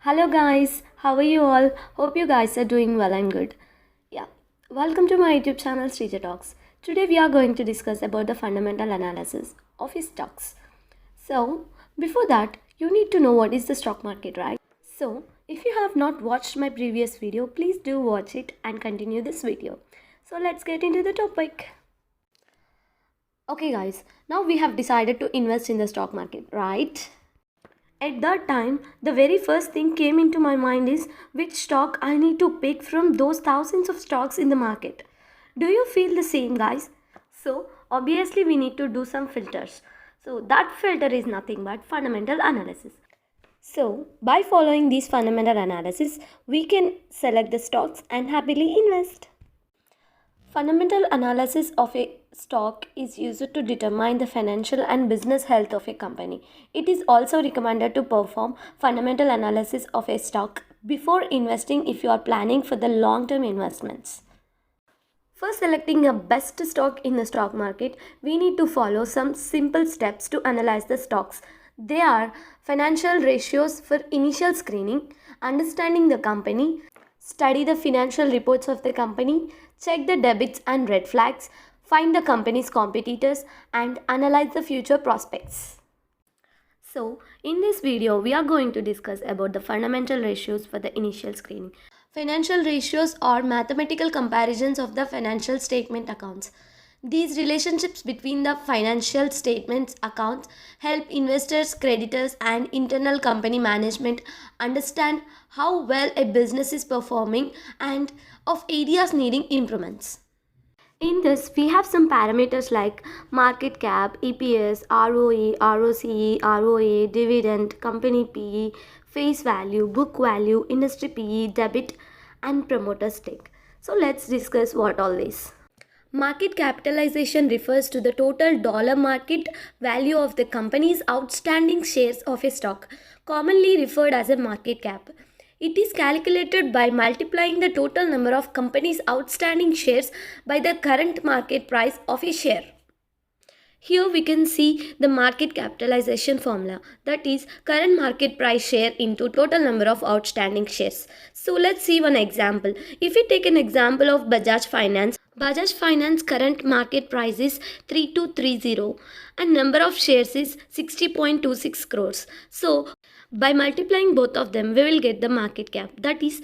Hello guys, how are you all? Hope you guys are doing well and good. Yeah, welcome to my YouTube channel Srija Talks. Today we are going to discuss about the fundamental analysis of stocks. So, before that, you need to know what is the stock market, right? So, if you have not watched my previous video, please do watch it and continue this video. So, let's get into the topic. Okay guys, now we have decided to invest in the stock market, right? At that time, the very first thing came into my mind is which stock I need to pick from those thousands of stocks in the market. Do you feel the same, guys? So, obviously, we need to do some filters. So, that filter is nothing but fundamental analysis. So, by following these fundamental analysis, we can select the stocks and happily invest. Fundamental analysis of a stock is used to determine the financial and business health of a company. It is also recommended to perform fundamental analysis of a stock before investing if you are planning for the long-term investments. For selecting a best stock in the stock market, we need to follow some simple steps to analyze the stocks. They are financial ratios for initial screening, understanding the company, study the financial reports of the company, check the debits and red flags, find the company's competitors, and analyze the future prospects. So, in this video, we are going to discuss about the fundamental ratios for the initial screening. Financial ratios are mathematical comparisons of the financial statement accounts. These relationships between the financial statements accounts help investors, creditors, and internal company management understand how well a business is performing and of areas needing improvements. In this, we have some parameters like market cap, EPS, ROE, ROCE, ROA, dividend, company PE, face value, book value, industry PE, debit, and promoter stake. So let's discuss what all this. Market capitalization refers to the total dollar market value of the company's outstanding shares of a stock, commonly referred as a market cap. It is calculated by multiplying the total number of company's outstanding shares by the current market price of a share. Here we can see the market capitalization formula, that is current market price share into total number of outstanding shares. So let's see one example. If we take an example of Bajaj Finance current market price is 3230 and number of shares is 60.26 crores. So by multiplying both of them, we will get the market cap, that is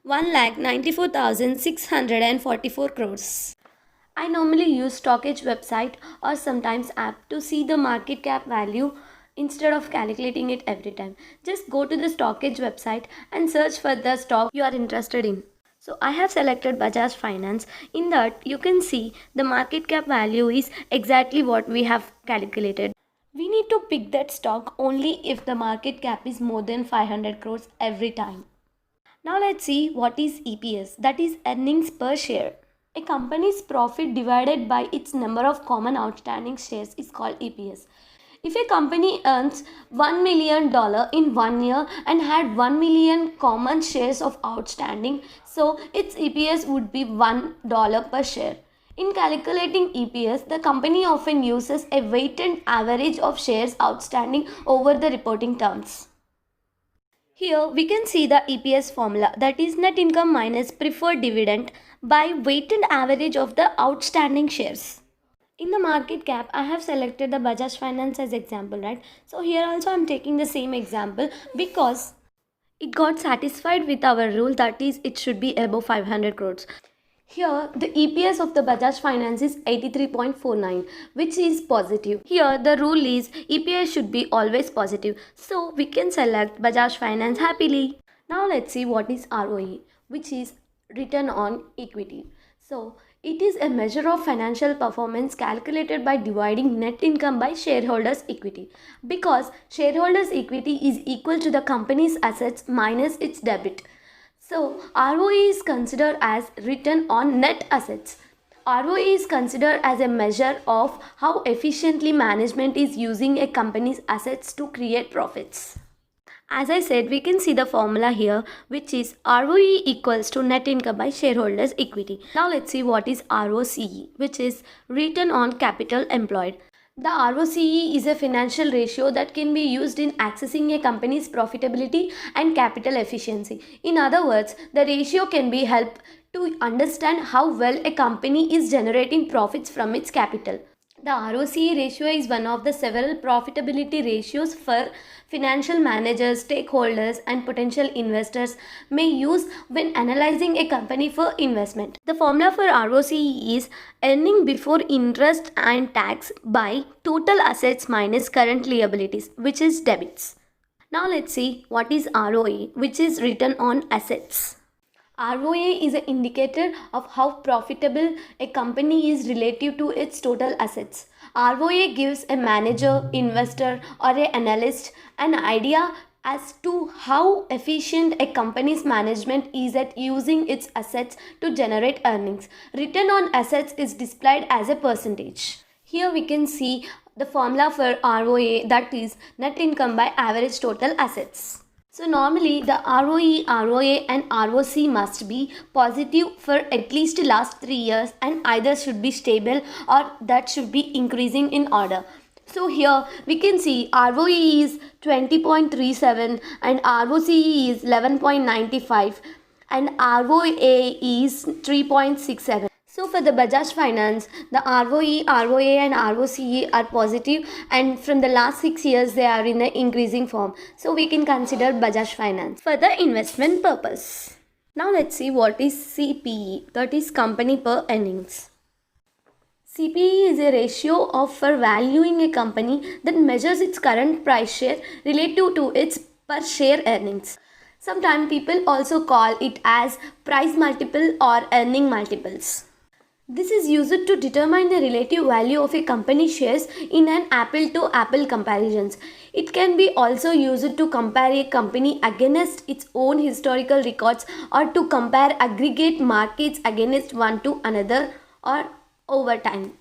1,94,644 crores. I normally use Stockage website or sometimes app to see the market cap value instead of calculating it every time. Just go to the Stockage website and search for the stock you are interested in. So I have selected Bajaj Finance. In that you can see the market cap value is exactly what we have calculated. We need to pick that stock only if the market cap is more than 500 crores every time. Now let's see what is EPS, that is earnings per share. A company's profit divided by its number of common outstanding shares is called EPS. If a company earns $1 million in 1 year and had 1 million common shares of outstanding, so its EPS would be $1 per share. In calculating EPS, the company often uses a weighted average of shares outstanding over the reporting terms. Here we can see the EPS formula, that is net income minus preferred dividend by weighted average of the outstanding shares. In the market cap, I have selected the Bajaj Finance as example, right? So here also I am taking the same example because it got satisfied with our rule, that is it should be above 500 crores. Here, the EPS of the Bajaj Finance is 83.49, which is positive. Here, the rule is EPS should be always positive. So, we can select Bajaj Finance happily. Now, let's see what is ROE, which is return on equity. So, it is a measure of financial performance calculated by dividing net income by shareholders' equity. Because shareholders' equity is equal to the company's assets minus its debit. So, ROE is considered as return on net assets. ROE is considered as a measure of how efficiently management is using a company's assets to create profits. As I said, we can see the formula here, which is ROE equals to net income by shareholders' equity. Now let's see what is ROCE, which is return on capital employed. The ROCE is a financial ratio that can be used in accessing a company's profitability and capital efficiency. In other words, the ratio can be helped to understand how well a company is generating profits from its capital. The ROCE ratio is one of the several profitability ratios for financial managers, stakeholders, and potential investors may use when analyzing a company for investment. The formula for ROCE is earning before interest and tax by total assets minus current liabilities, which is debits. Now let's see what is ROE, which is return on assets. ROA is an indicator of how profitable a company is relative to its total assets. ROA gives a manager, investor, or an analyst an idea as to how efficient a company's management is at using its assets to generate earnings. Return on assets is displayed as a percentage. Here we can see the formula for ROA, that is net income by average total assets. So normally the ROE, ROA and ROC must be positive for at least the last 3 years, and either should be stable or that should be increasing in order. So here we can see ROE is 20.37 and ROC is 11.95 and ROA is 3.67. So for the Bajaj Finance, the ROE, ROA and ROCE are positive, and from the last 6 years they are in an increasing form. So we can consider Bajaj Finance for the investment purpose. Now let's see what is CPE, that is company per earnings. CPE is a ratio of for valuing a company that measures its current price share relative to its per share earnings. Sometimes people also call it as price multiple or earning multiples. This is used to determine the relative value of a company shares in an apple-to-apple comparisons. It can be also used to compare a company against its own historical records or to compare aggregate markets against one to another or over time.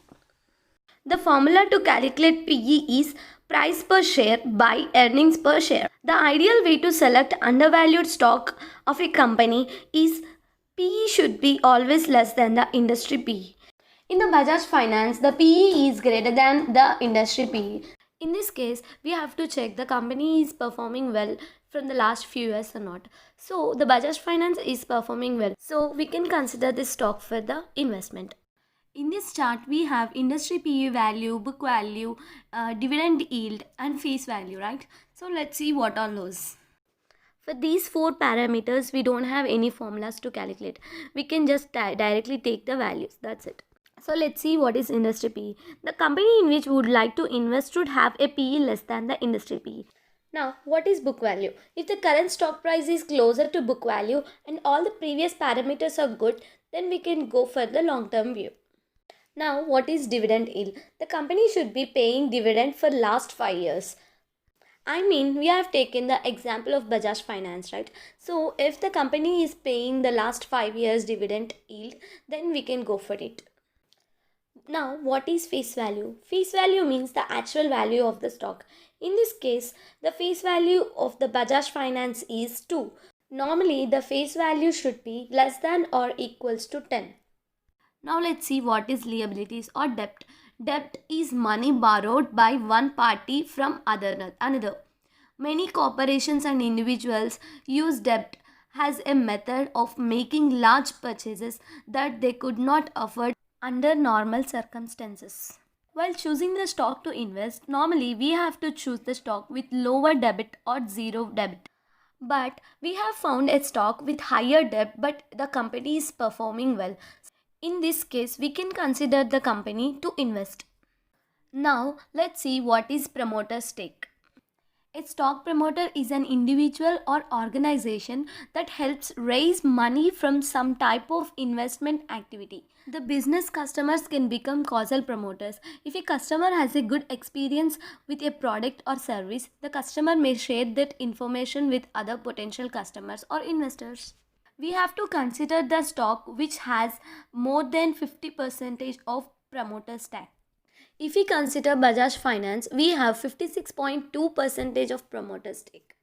The formula to calculate PE is price per share by earnings per share. The ideal way to select undervalued stock of a company is PE should be always less than the industry PE. In the Bajaj Finance, the PE is greater than the industry PE. In this case, we have to check the company is performing well from the last few years or not. So, the Bajaj Finance is performing well. So, we can consider this stock for the investment. In this chart, we have industry PE value, book value, dividend yield and face value, right? So, let's see what are those. For these 4 parameters, we don't have any formulas to calculate. We can just directly take the values. That's it. So let's see what is industry PE. The company in which we would like to invest should have a PE less than the industry PE. Now, what is book value? If the current stock price is closer to book value and all the previous parameters are good, then we can go for the long-term view. Now, what is dividend yield? The company should be paying dividend for last 5 years. I mean, we have taken the example of Bajaj Finance, right? So, if the company is paying the last 5 years dividend yield, then we can go for it. Now, what is face value? Face value means the actual value of the stock. In this case, the face value of the Bajaj Finance is 2. Normally, the face value should be less than or equals to 10. Now, let's see what is liabilities or debt. Debt is money borrowed by one party from another. Many corporations and individuals use debt as a method of making large purchases that they could not afford under normal circumstances. While choosing the stock to invest, normally we have to choose the stock with lower debit or zero debit. But we have found a stock with higher debt but the company is performing well. In this case, we can consider the company to invest. Now, let's see what is promoter stake. A stock promoter is an individual or organization that helps raise money from some type of investment activity. The business customers can become causal promoters. If a customer has a good experience with a product or service, the customer may share that information with other potential customers or investors. We have to consider the stock which has more than 50% of promoter stake. If we consider Bajaj Finance, we have 56.2% of promoter stake.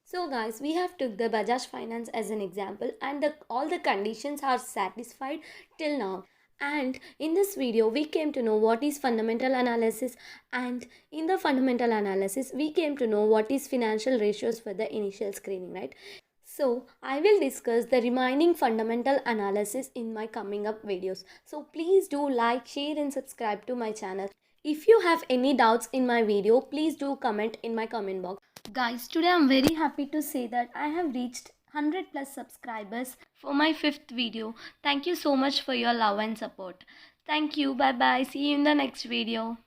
So guys, we have took the Bajaj Finance as an example and all the conditions are satisfied till now. And in this video, we came to know what is fundamental analysis, and in the fundamental analysis, we came to know what is financial ratios for the initial screening, right? So I will discuss the remaining fundamental analysis in my coming up videos. So please do like, share and subscribe to my channel. If you have any doubts in my video, please do comment in my comment box. Guys, today I'm very happy to say that I have reached 100 plus subscribers for my 5th video. Thank you so much for your love and support. Thank you. Bye bye. See you in the next video.